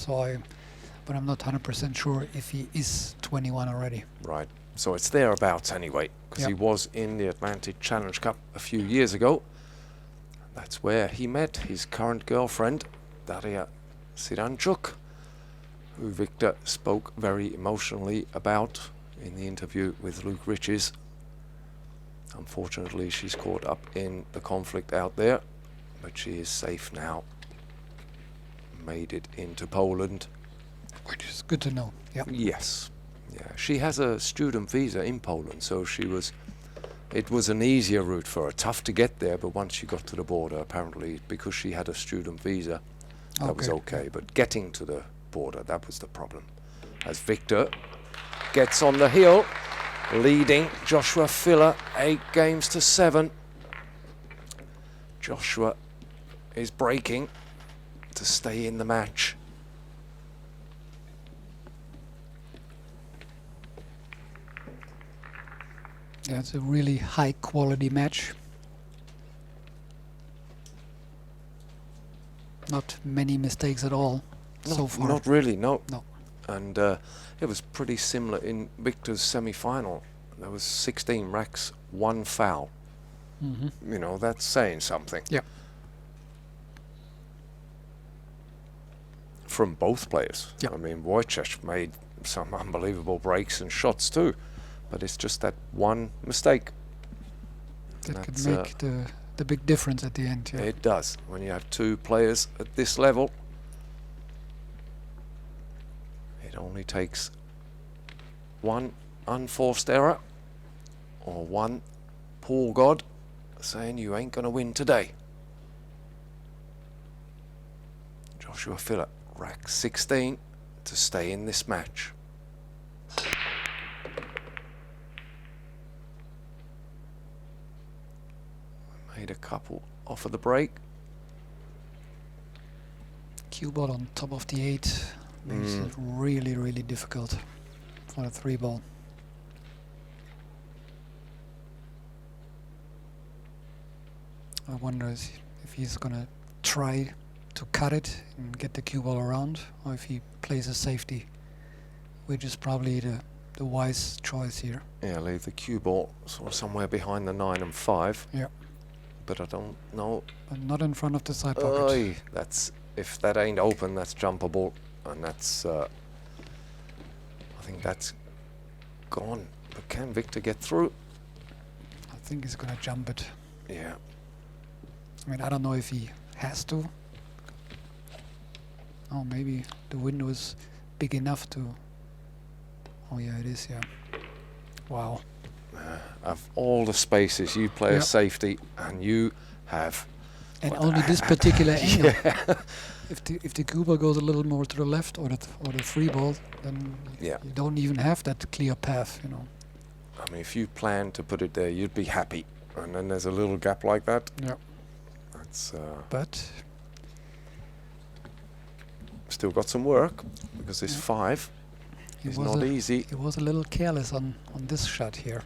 But I'm not 100% sure if he is 21 already. Right. So it's thereabouts anyway, because he Yep. was in the Atlantic Challenge Cup a few years ago. That's where he met his current girlfriend, Daria Siranchuk, who Victor spoke very emotionally about in the interview with Luke Riches. Unfortunately, she's caught up in the conflict out there, but she is safe now. Made it into Poland. Which is good to know. Yeah. Yes. Yeah, she has a student visa in Poland, so it was an easier route for her. Tough to get there, but once she got to the border, apparently, because she had a student visa, that was okay. But getting to the border, that was the problem. As Victor gets on the heel, leading Joshua Filler 8-7. Joshua is breaking to stay in the match. Yeah, it's a really high quality match. Not many mistakes at all so far. Not really, no. No. And it was pretty similar in Victor's semi-final. There was 16 racks, 1 foul. Mm-hmm. You know, that's saying something. Yeah. From both players. Yeah. I mean, Wojciech made some unbelievable breaks and shots too, but it's just that one mistake. That could That's, make the big difference at the end. Yeah. It does. When you have 2 players at this level, it only takes 1 unforced error or 1 poor God saying you ain't gonna win today. Joshua Filler, rack 16 to stay in this match. Made a couple off of the break. Cue ball on top of the 8 makes it really, really difficult for the 3 ball. I wonder if he's gonna try to cut it and get the cue ball around, or if he plays a safety, which is probably the wise choice here. Yeah, leave the cue ball sort of somewhere behind the 9 and 5. Yeah. But I don't know. But not in front of the side pocket. Oy, that's, if that ain't open, that's jumpable, and that's I think that's gone. But can Victor get through? I think he's gonna jump it. Yeah. I mean, I don't know if he has to. Oh, maybe the window is big enough to... Oh yeah, it is, yeah. Wow. Of all the spaces, you play Yeah. a safety, and you have... And what only the this particular angle. Yeah. If the cue ball goes a little more to the left, or the free ball, then Yeah. you don't even have that clear path, you know. I mean, if you plan to put it there, you'd be happy. And then there's a little gap like that. Yeah. That's But still got some work, because this Yeah. 5 he is was not easy. he was a little careless on this shot here.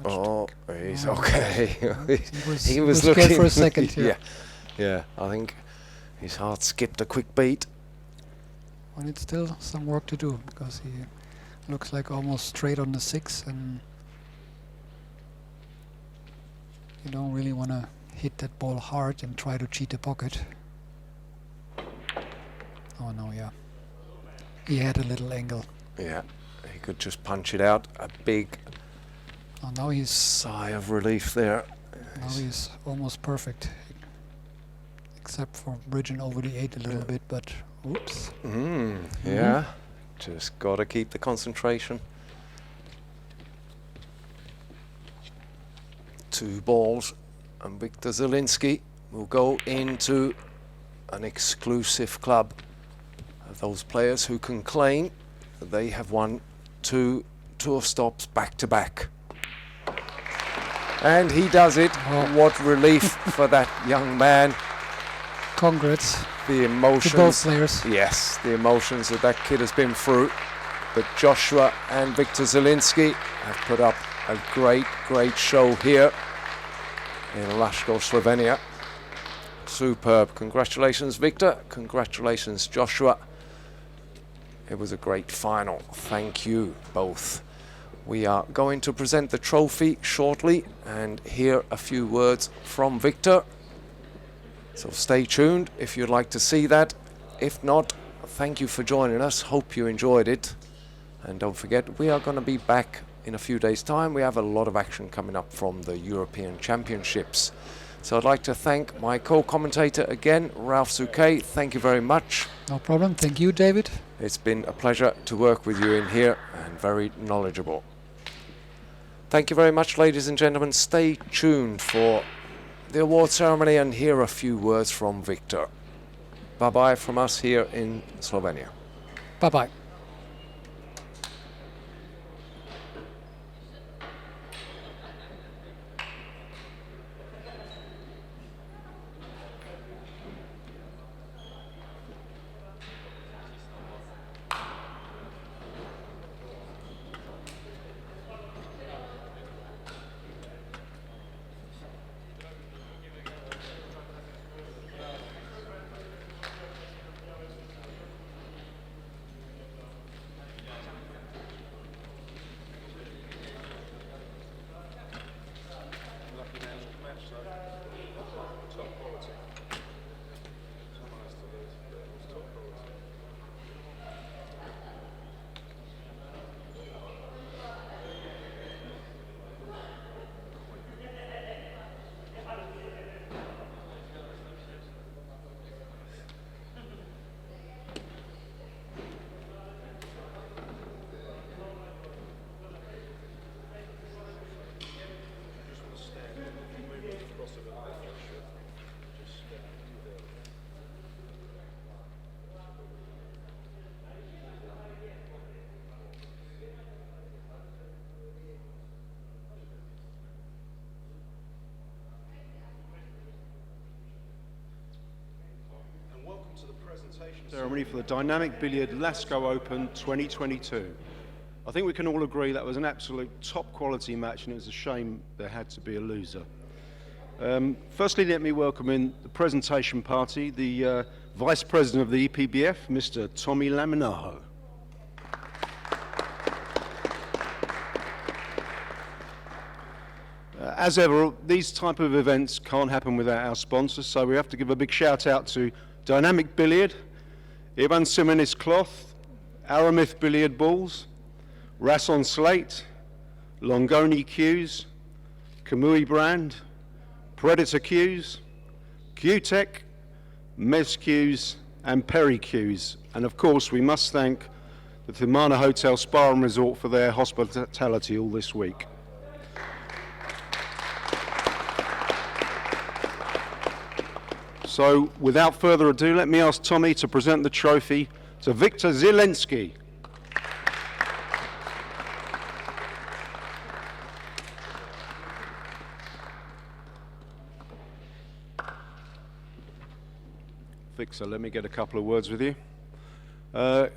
Oh, he's Oh. okay. He was scared looking for a second, yeah. yeah, yeah. I think his heart skipped a quick beat. Well, it's still some work to do, because he looks like almost straight on the 6, and you don't really want to hit that ball hard and try to cheat the pocket. Oh no, yeah. He had a little angle. Yeah, he could just punch it out. A big Oh, now he's sigh of relief there. almost perfect, except for bridging over the 8 a little bit. But oops. Yeah, just gotta keep the concentration. 2 balls, and Victor Zielinski will go into an exclusive club of those players who can claim that they have won 2 tour stops back to back. And he does it. Oh. What relief for that young man. Congrats The to emotions. both players. Yes, the emotions that kid has been through. But Joshua and Victor Zielinski have put up a great, great show here in Lasko, Slovenia. Superb. Congratulations, Victor. Congratulations, Joshua. It was a great final. Thank you both. We are going to present the trophy shortly and hear a few words from Victor. So stay tuned if you'd like to see that. If not, thank you for joining us. Hope you enjoyed it. And don't forget, we are going to be back in a few days' time. We have a lot of action coming up from the European Championships. So I'd like to thank my co-commentator again, Ralph Souquet. Thank you very much. No problem. Thank you, David. It's been a pleasure to work with you in here and very knowledgeable. Thank you very much, ladies and gentlemen. Stay tuned for the award ceremony and hear a few words from Victor. Bye-bye from us here in Slovenia. Bye-bye. Ceremony for the Dynamic Billiard Lasko Open 2022. I think we can all agree that was an absolute top quality match, and it was a shame there had to be a loser. Firstly, let me welcome in the presentation party, the Vice President of the EPBF, Mr. Tommy Laminajo. As ever, these type of events can't happen without our sponsors, so we have to give a big shout out to Dynamic Billiard, Ivan Simonis Cloth, Aramith Billiard Balls, Rasson Slate, Longoni Cues, Kamui Brand, Predator Cues, Q-Tech, Mez Cues and Perry Cues. And of course we must thank the Thumana Hotel Spa and Resort for their hospitality all this week. So, without further ado, let me ask Tommy to present the trophy to Victor Zielinski. Victor, let me get a couple of words with you. I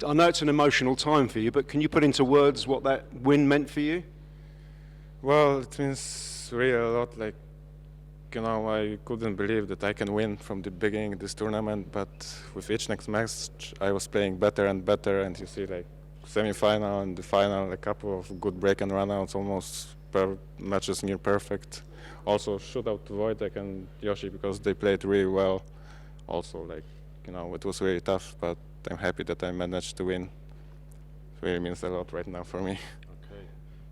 know it's an emotional time for you, but can you put into words what that win meant for you? Well, it means really a lot. Like, you know, I couldn't believe that I can win from the beginning of this tournament, but with each next match I was playing better and better, and you see, like, semi-final and the final, a couple of good break and run-outs, almost matches near perfect. Also shootout to Wojtek and Yoshi because they played really well. Also, like, you know, it was really tough, but I'm happy that I managed to win. It really means a lot right now for me. Okay.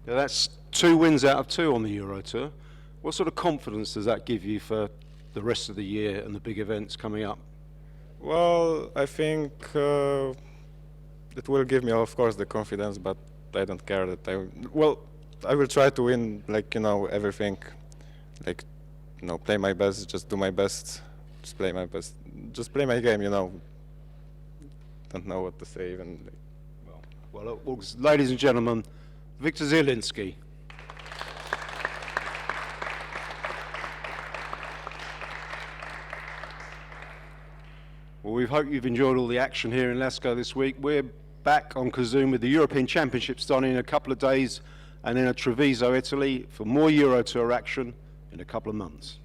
Now that's 2 wins out of 2 on the Eurotour. What sort of confidence does that give you for the rest of the year and the big events coming up? Well, I think it will give me, of course, the confidence, but I don't care that I will try to win, like, you know, everything. Like, you know, play my best, just do my best, just play my best, just play my game, you know. Don't know what to say even. Like. Well, ladies and gentlemen, Victor Zielinski. Well, we hope you've enjoyed all the action here in Lasko this week. We're back on Kozoom with the European Championships starting in a couple of days, and then at Treviso, Italy, for more Eurotour action in a couple of months.